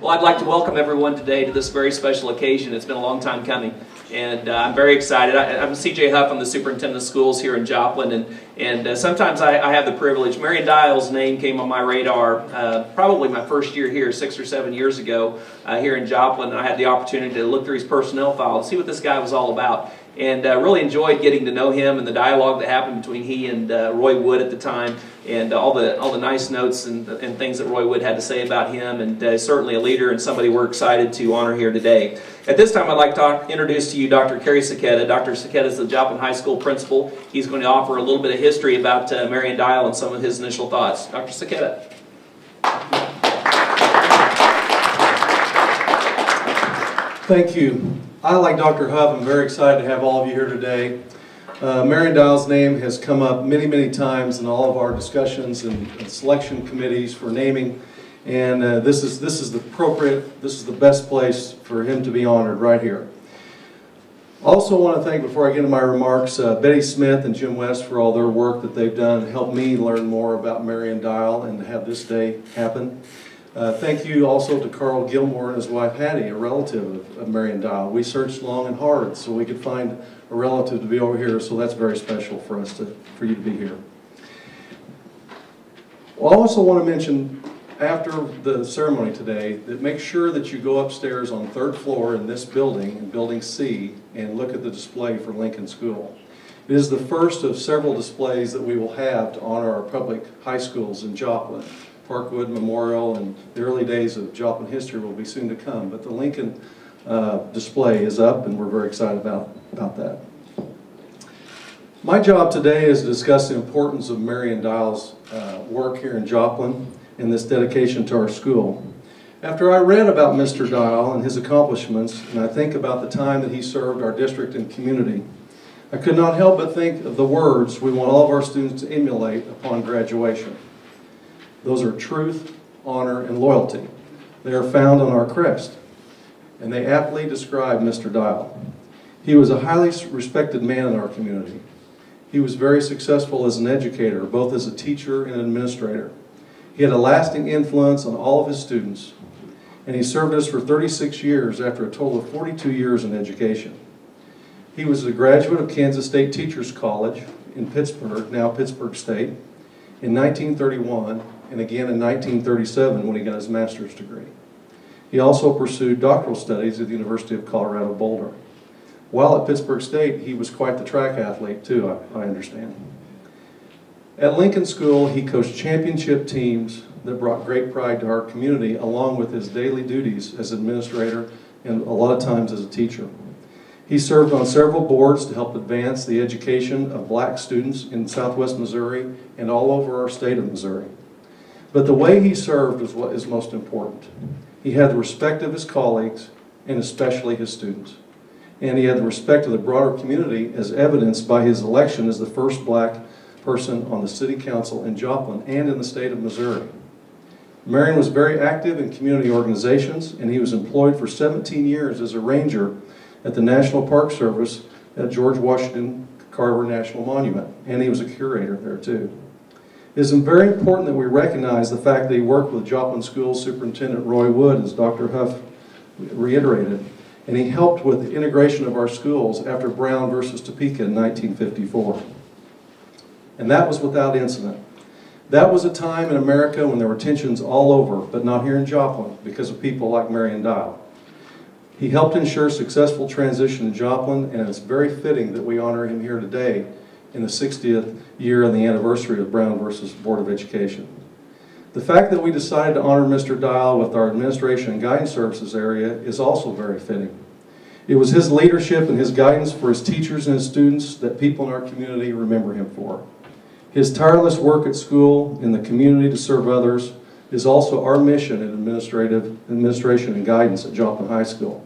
Well, I'd like to welcome everyone today to this very special occasion. It's been a long time coming, and I'm very excited. I'm C.J. Huff. I'm the superintendent of schools here in Joplin, and sometimes I have the privilege. Marion Dial's name came on my radar probably my first year here, 6 or 7 years ago, here in Joplin, and I had the opportunity to look through his personnel file and see what this guy was all about. And really enjoyed getting to know him and the dialogue that happened between he and Roy Wood at the time, and all the nice notes and things that Roy Wood had to say about him, and certainly a leader and somebody we're excited to honor here today. At this time, I'd like to introduce to you Dr. Kerry Saketa. Dr. Saketa is the Joplin High School principal. He's going to offer a little bit of history about Marion Dial and some of his initial thoughts. Dr. Saketa. Thank you. I, like Dr. Huff, am very excited to have all of you here today. Marion Dial's name has come up many, many times in all of our discussions and selection committees for naming, and this is the best place for him to be honored right here. Also want to thank, before I get into my remarks, Betty Smith and Jim West for all their work that they've done to help me learn more about Marion Dial and to have this day happen. Thank you also to Carl Gilmore and his wife Hattie, a relative of Marion Dial. We searched long and hard so we could find a relative to be over here, so that's very special for us for you to be here. Well, I also want to mention, after the ceremony today, that make sure that you go upstairs on the 3rd floor in this building, in Building C, and look at the display for Lincoln School. It is the first of several displays that we will have to honor our public high schools in Joplin. Parkwood Memorial and the early days of Joplin history will be soon to come, but the Lincoln display is up, and we're very excited about that. My job today is to discuss the importance of Marion Dial's work here in Joplin and this dedication to our school. After I read about Mr. Dial and his accomplishments, and I think about the time that he served our district and community, I could not help but think of the words we want all of our students to emulate upon graduation. Those are truth, honor, and loyalty. They are found on our crest, and they aptly describe Mr. Dial. He was a highly respected man in our community. He was very successful as an educator, both as a teacher and administrator. He had a lasting influence on all of his students, and he served us for 36 years after a total of 42 years in education. He was a graduate of Kansas State Teachers College in Pittsburgh, now Pittsburgh State, in 1931, and again in 1937 when he got his master's degree. He also pursued doctoral studies at the University of Colorado Boulder. While at Pittsburgh State, he was quite the track athlete too, I understand. At Lincoln School, he coached championship teams that brought great pride to our community, along with his daily duties as administrator and a lot of times as a teacher. He served on several boards to help advance the education of black students in Southwest Missouri and all over our state of Missouri. But the way he served is what is most important. He had the respect of his colleagues and especially his students. And he had the respect of the broader community, as evidenced by his election as the first black person on the city council in Joplin and in the state of Missouri. Marion was very active in community organizations, and he was employed for 17 years as a ranger at the National Park Service at George Washington Carver National Monument, and he was a curator there too. It is very important that we recognize the fact that he worked with Joplin School Superintendent Roy Wood, as Dr. Huff reiterated, and he helped with the integration of our schools after Brown versus Topeka in 1954. And that was without incident. That was a time in America when there were tensions all over, but not here in Joplin, because of people like Marion Dial. He helped ensure successful transition in Joplin, and it's very fitting that we honor him here today in the 60th year and the anniversary of Brown versus Board of Education. The fact that we decided to honor Mr. Dial with our administration and guidance services area is also very fitting. It was his leadership and his guidance for his teachers and his students that people in our community remember him for. His tireless work at school, in the community to serve others, is also our mission in administration and guidance at Joplin High School.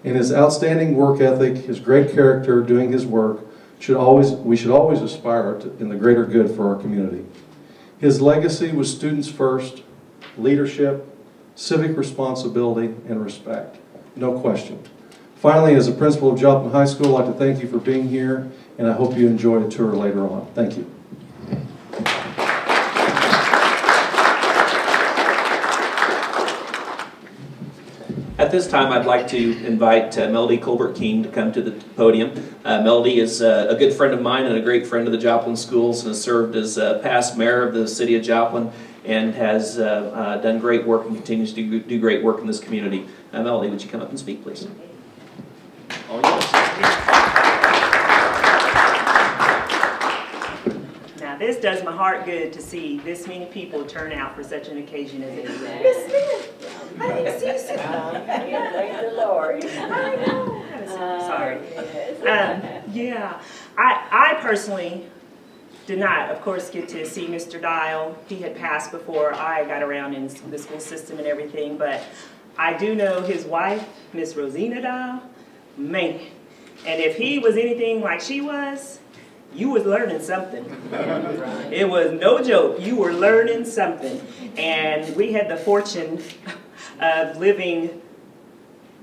And his outstanding work ethic, his great character doing his work, we should always aspire to in the greater good for our community. His legacy was students first, leadership, civic responsibility, and respect. No question. Finally, as a principal of Joplin High School, I'd like to thank you for being here, and I hope you enjoy a tour later on. Thank you. this time, I'd like to invite Melody Colbert-King to come to the podium. Melody is a good friend of mine and a great friend of the Joplin Schools, and has served as past mayor of the city of Joplin, and has done great work and continues to do great work in this community. Melody, would you come up and speak, please? All yours. Now, this does my heart good to see this many people turn out for such an occasion as this. I didn't see you. Thank the Lord. I know. Sorry. Yeah, I personally did not, of course, get to see Mr. Dial. He had passed before I got around in the school system and everything, but I do know his wife, Miss Rosina Dial. Man, and if he was anything like she was, you was learning something. It was no joke. You were learning something. And we had the fortune of living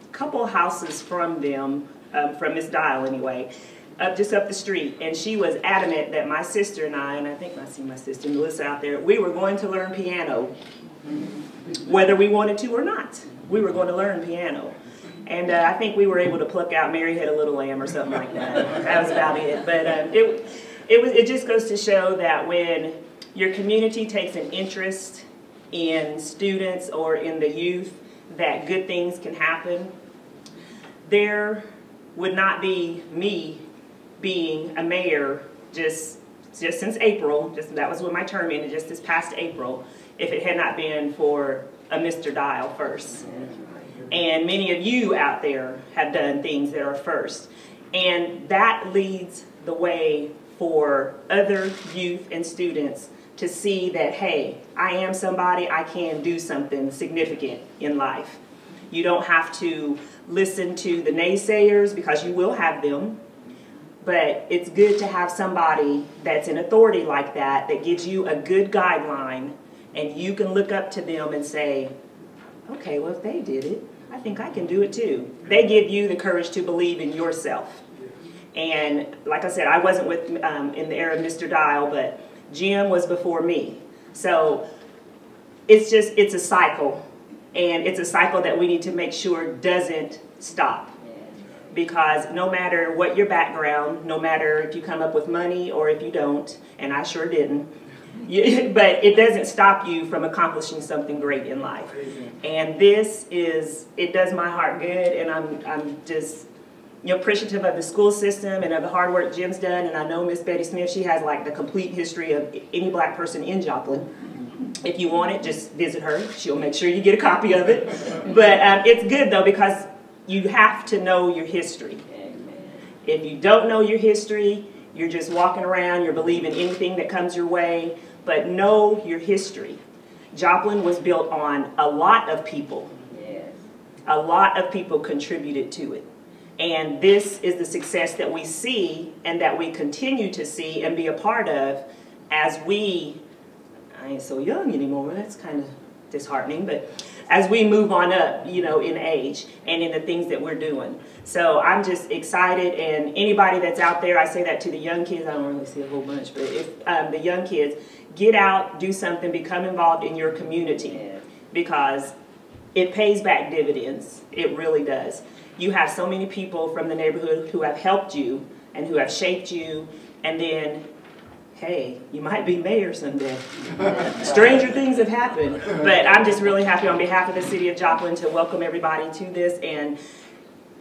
a couple houses from them, from Miss Dial anyway, just up the street. And she was adamant that my sister and I think I see my sister Melissa out there, we were going to learn piano, whether we wanted to or not. We were going to learn piano. And I think we were able to pluck out Mary Had a Little Lamb or something like that. That was about it. But it just goes to show that when your community takes an interest in students or in the youth, that good things can happen. There would not be me being a mayor just since April, that was when my term ended, just this past April, if it had not been for a Mr. Dial first. And many of you out there have done things that are first. And that leads the way for other youth and students to see that, hey, I am somebody, I can do something significant in life. You don't have to listen to the naysayers, because you will have them. But it's good to have somebody that's in authority like that, that gives you a good guideline, and you can look up to them and say, okay, well, if they did it, I think I can do it too. They give you the courage to believe in yourself. And like I said, I wasn't with in the era of Mr. Dial, but Jim was before me. So it's a cycle. And it's a cycle that we need to make sure doesn't stop. Because no matter what your background, no matter if you come up with money or if you don't, and I sure didn't, but it doesn't stop you from accomplishing something great in life. And it does my heart good, and I'm just appreciative of the school system and of the hard work Jim's done. And I know Miss Betty Smith, she has like the complete history of any black person in Joplin. If you want it, just visit her. She'll make sure you get a copy of it. But it's good though, because you have to know your history. If you don't know your history, you're just walking around, you're believing anything that comes your way. But know your history. Joplin was built on a lot of people. Yes. A lot of people contributed to it. And this is the success that we see and that we continue to see and be a part of as I ain't so young anymore, that's kind of disheartening, but as we move on up, in age and in the things that we're doing. So I'm just excited, and anybody that's out there, I say that to the young kids, I don't really see a whole bunch, but if the young kids, get out, do something, become involved in your community, because it pays back dividends. It really does. You have so many people from the neighborhood who have helped you and who have shaped you, and then, hey, you might be mayor someday. Stranger things have happened. But I'm just really happy on behalf of the city of Joplin to welcome everybody to this, and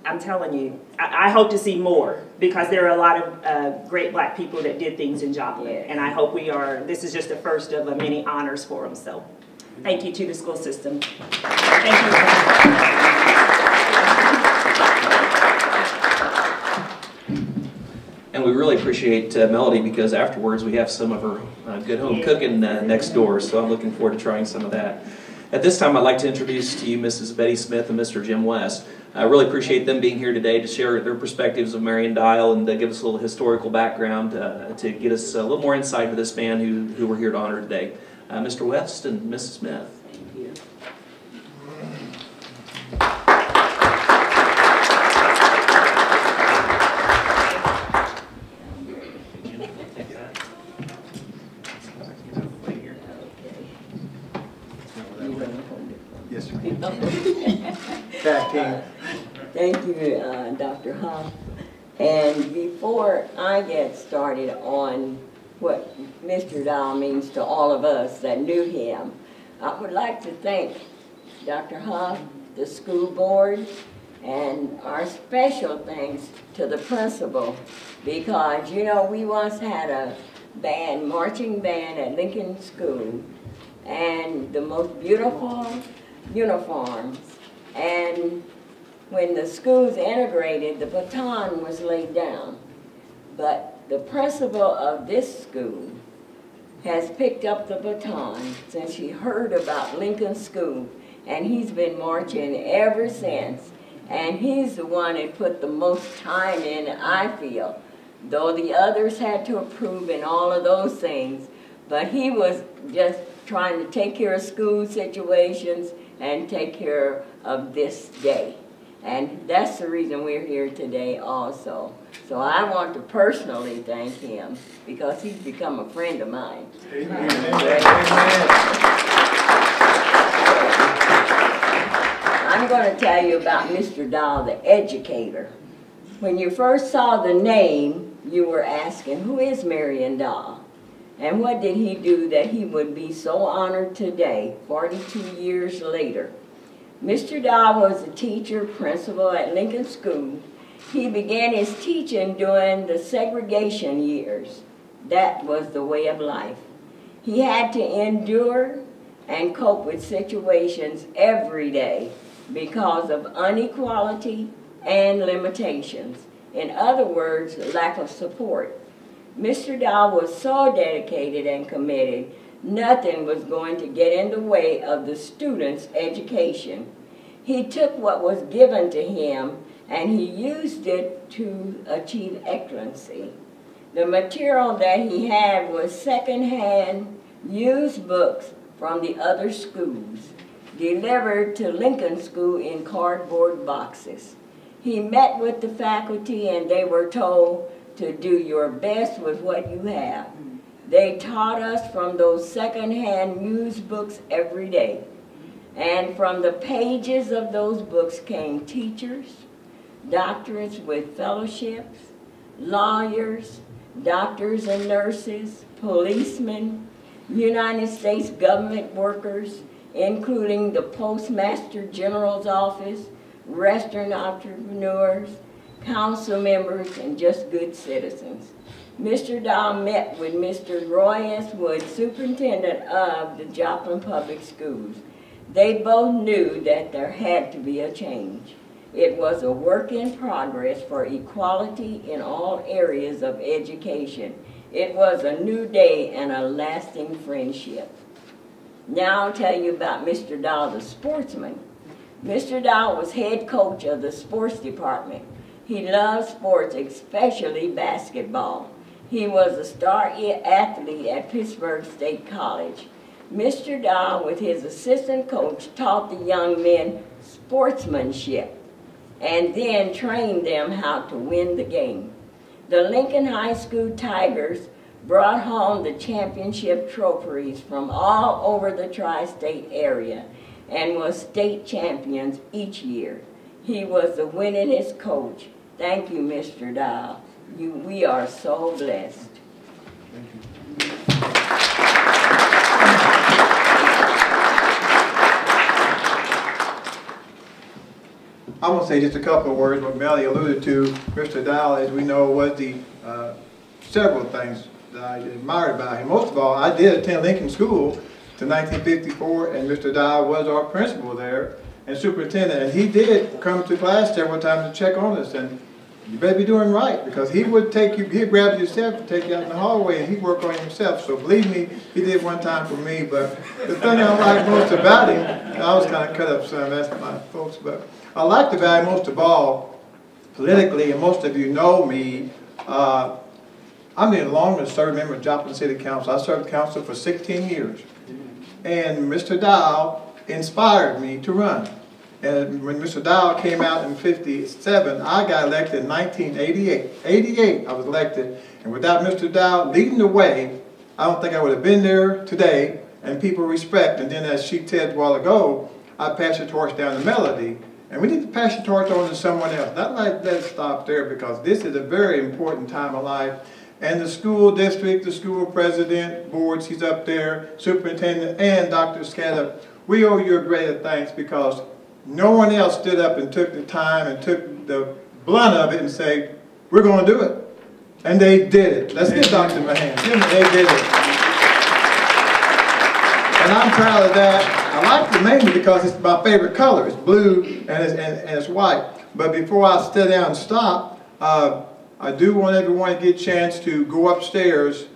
I'm telling you, I hope to see more, because there are a lot of great black people that did things in Joplin, and I hope this is just the first of many honors for them. So thank you to the school system. Thank you. And we really appreciate Melody, because afterwards we have some of her good home cooking next door, so I'm looking forward to trying some of that. At this time, I'd like to introduce to you Mrs. Betty Smith and Mr. Jim West. I really appreciate them being here today to share their perspectives of Marion Dial and give us a little historical background to get us a little more insight into this man who we're here to honor today. Mr. West and Mrs. Smith. Thank you. Yes, sir. tag team. Thank you, Dr. Huff. And before I get started on what Mr. Dahl means to all of us that knew him, I would like to thank Dr. Huff, the school board, and our special thanks to the principal, because, you know, we once had a band, marching band at Lincoln School, and the most beautiful uniforms. And when the schools integrated, the baton was laid down. But the principal of this school has picked up the baton since he heard about Lincoln School, and he's been marching ever since. And he's the one that put the most time in, I feel, though the others had to approve and all of those things. But he was just trying to take care of school situations and take care of this day. And that's the reason we're here today also. So I want to personally thank him because he's become a friend of mine. Amen. I'm going to tell you about Mr. Dahl, the educator. When you first saw the name, you were asking, who is Marion Dahl? And what did he do that he would be so honored today, 42 years later? Mr. Dahl was a teacher, principal at Lincoln School. He began his teaching during the segregation years. That was the way of life. He had to endure and cope with situations every day because of inequality and limitations. In other words, lack of support. Mr. Dahl was so dedicated and committed, nothing was going to get in the way of the students' education. He took what was given to him and he used it to achieve excellency. The material that he had was secondhand, used books from the other schools, delivered to Lincoln School in cardboard boxes. He met with the faculty and they were told to do your best with what you have. They taught us from those secondhand used books every day. And from the pages of those books came teachers, doctorates with fellowships, lawyers, doctors and nurses, policemen, United States government workers, including the Postmaster General's office, restaurant entrepreneurs, council members, and just good citizens. Mr. Dahl met with Mr. Roy S. Wood, superintendent of the Joplin Public Schools. They both knew that there had to be a change. It was a work in progress for equality in all areas of education. It was a new day and a lasting friendship. Now I'll tell you about Mr. Dahl, the sportsman. Mr. Dahl was head coach of the sports department. He loved sports, especially basketball. He was a star athlete at Pittsburgh State College. Mr. Dahl, with his assistant coach, taught the young men sportsmanship and then trained them how to win the game. The Lincoln High School Tigers brought home the championship trophies from all over the tri-state area and was state champions each year. He was the winningest coach. Thank you, Mr. Dahl. We are so blessed. Thank you. I'm going to say just a couple of words. What Melly alluded to, Mr. Dahl, as we know, was the several things that I admired about him. Most of all, I did attend Lincoln School to 1954, and Mr. Dahl was our principal there and superintendent. And he did come to class several times to check on us, and you better be doing right, because he would take you, he'd grab you yourself and take you out in the hallway, and he'd work on himself. So believe me, he did one time for me. But the thing I liked most about him, I was kind of cut up some, that's my folks, but I liked about him most of all, politically, and most of you know me, I'm the longest serving member of Joplin City Council. I served council for 16 years. And Mr. Dahl inspired me to run. And when Mr. Dahl came out in '57, I got elected in 1988. 88, I was elected. And without Mr. Dahl leading the way, I don't think I would have been there today. And people respect. And then as she said a while ago, I passed the torch down to Melody. And we need to pass the torch on to someone else. Not let it stop there, because this is a very important time of life. And the school district, the school president, boards, he's up there, superintendent, and Dr. Scatter, we owe you a greater thanks, because no one else stood up and took the time and took the blunt of it and say, we're going to do it. And they did it. Let's give Dr. a hand. They did it. And I'm proud of that. I like it mainly because it's my favorite color. It's blue and it's white. But before I sit down and stop, I do want everyone to get a chance to go upstairs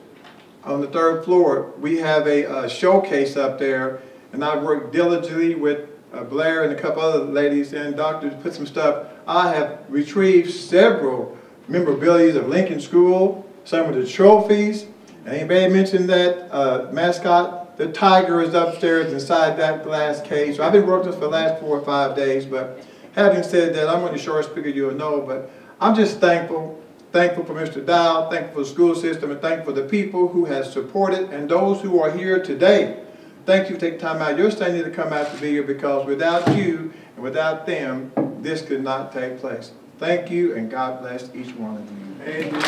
on the 3rd floor. We have a showcase up there, and I worked diligently with Blair and a couple other ladies and doctors to put some stuff. I have retrieved several memorabilia of Lincoln School, some of the trophies. And anybody mentioned that mascot? The tiger is upstairs inside that glass cage. So I've been working this for the last 4 or 5 days, but having said that, I'm going to short speaker, you'll know, but I'm just thankful for Mr. Dow, thankful for the school system, and thankful for the people who have supported and those who are here today. Thank you for taking time out of your Sunday to come out to be here, because without you and without them, this could not take place. Thank you, and God bless each one of you. Amen.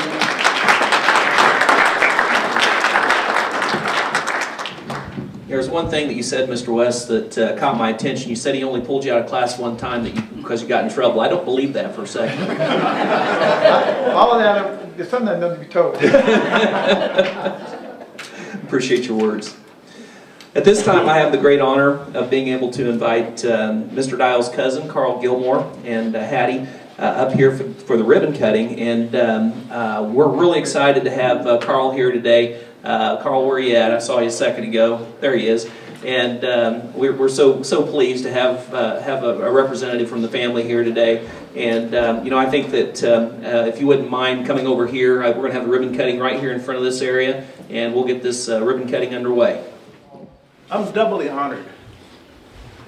There's one thing that you said, Mr. West, that caught my attention. You said he only pulled you out of class one time because you got in trouble. I don't believe that for a second. All of that, there's something that doesn't be told. Appreciate your words. At this time, I have the great honor of being able to invite Mr. Dial's cousin, Carl Gilmore, and Hattie up here for the ribbon cutting. And we're really excited to have Carl here today. Carl, where are you at? I saw you a second ago. There he is. And we're so pleased to have a representative from the family here today. And you know, I think that if you wouldn't mind coming over here, we're going to have the ribbon cutting right here in front of this area, and we'll get this ribbon cutting underway. I'm doubly honored,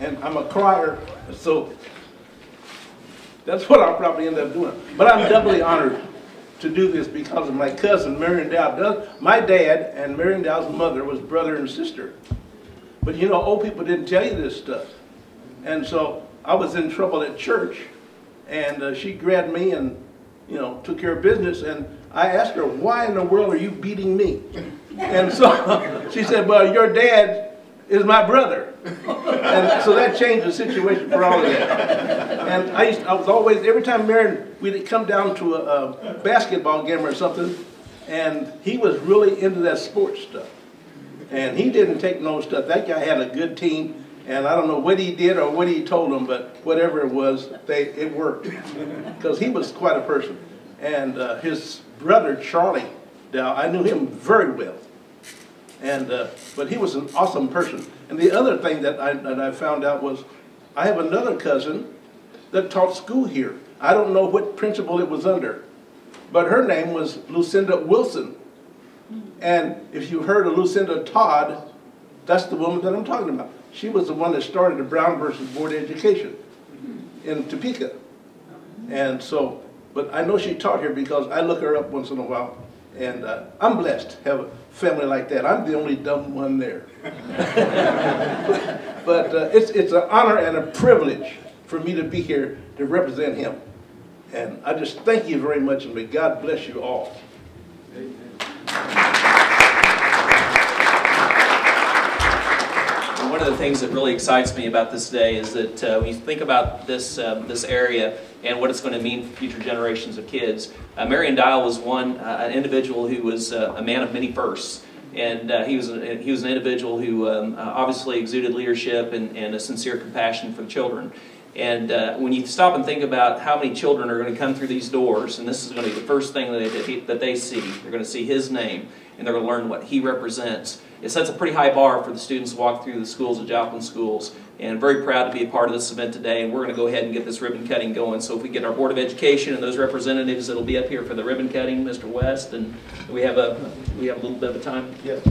and I'm a crier, so that's what I'll probably end up doing. But I'm doubly honored to do this because of my cousin, Marion Dow. My dad and Marion Dow's mother was brother and sister. But you know, old people didn't tell you this stuff. And so I was in trouble at church, and she grabbed me and, you know, took care of business. And I asked her, why in the world are you beating me? And so she said, well, your dad is my brother. And so that changed the situation for all of that. And I was always, every time Marion, we'd come down to a basketball game or something, and he was really into that sports stuff. And he didn't take no stuff. That guy had a good team, and I don't know what he did or what he told them, but whatever it was, it worked. Because he was quite a person. And his brother, Charlie Dow, I knew him very well. And but he was an awesome person. And the other thing that I found out was, I have another cousin that taught school here. I don't know what principal it was under, but her name was Lucinda Wilson. And if you heard of Lucinda Todd, that's the woman that I'm talking about. She was the one that started the Brown versus Board of Education in Topeka. And so, but I know she taught here because I look her up once in a while. And I'm blessed to have a family like that. I'm the only dumb one there. But it's an honor and a privilege for me to be here to represent him. And I just thank you very much, and may God bless you all. Amen. One of the things that really excites me about this day is that when you think about this area and what it's going to mean for future generations of kids, Marion Dial was an individual who was a man of many firsts, and he was an individual who obviously exuded leadership and a sincere compassion for the children. And when you stop and think about how many children are going to come through these doors, and this is going to be the first thing that they see, they're going to see his name, and they're going to learn what he represents. It sets a pretty high bar for the students to walk through the schools of Joplin schools. And very proud to be a part of this event today. And we're going to go ahead and get this ribbon cutting going. So if we get our Board of Education and those representatives that'll be up here for the ribbon cutting, Mr. West, and we have a little bit of time. Yes.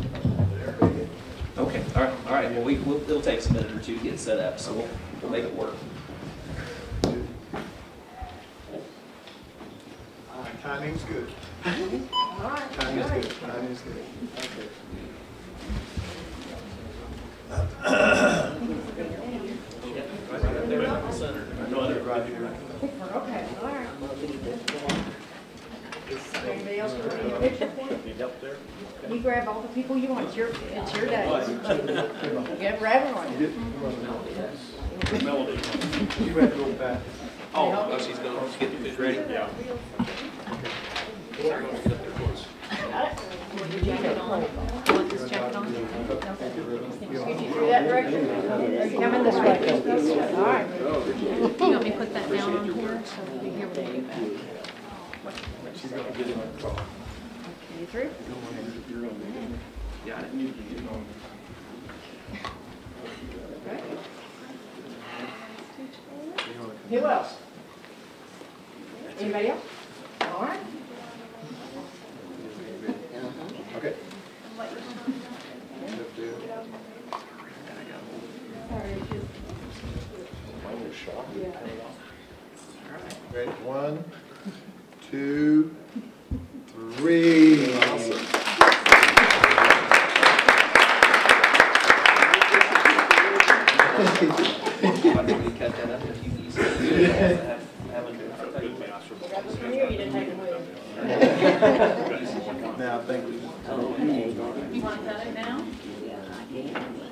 Okay. All right. Well, it'll take us a minute or two to get set up, so we'll make it work. Timing's good. Timing's good. Timing's good. Okay. Right there in the center. No other. You grab all the people you want. It's your day. Get everyone. Oh, she's going to get the food ready? Yeah. Want this jacket on? Could you do that direction? Are you coming this way? All right. You want me to put that down on here so we'll be here when we get back? You through? Got it. Who else? Anybody else? All right. Okay. Ready, 1, 2, 3. Awesome. Now, thank you. You want to cut it now? Yeah, I can.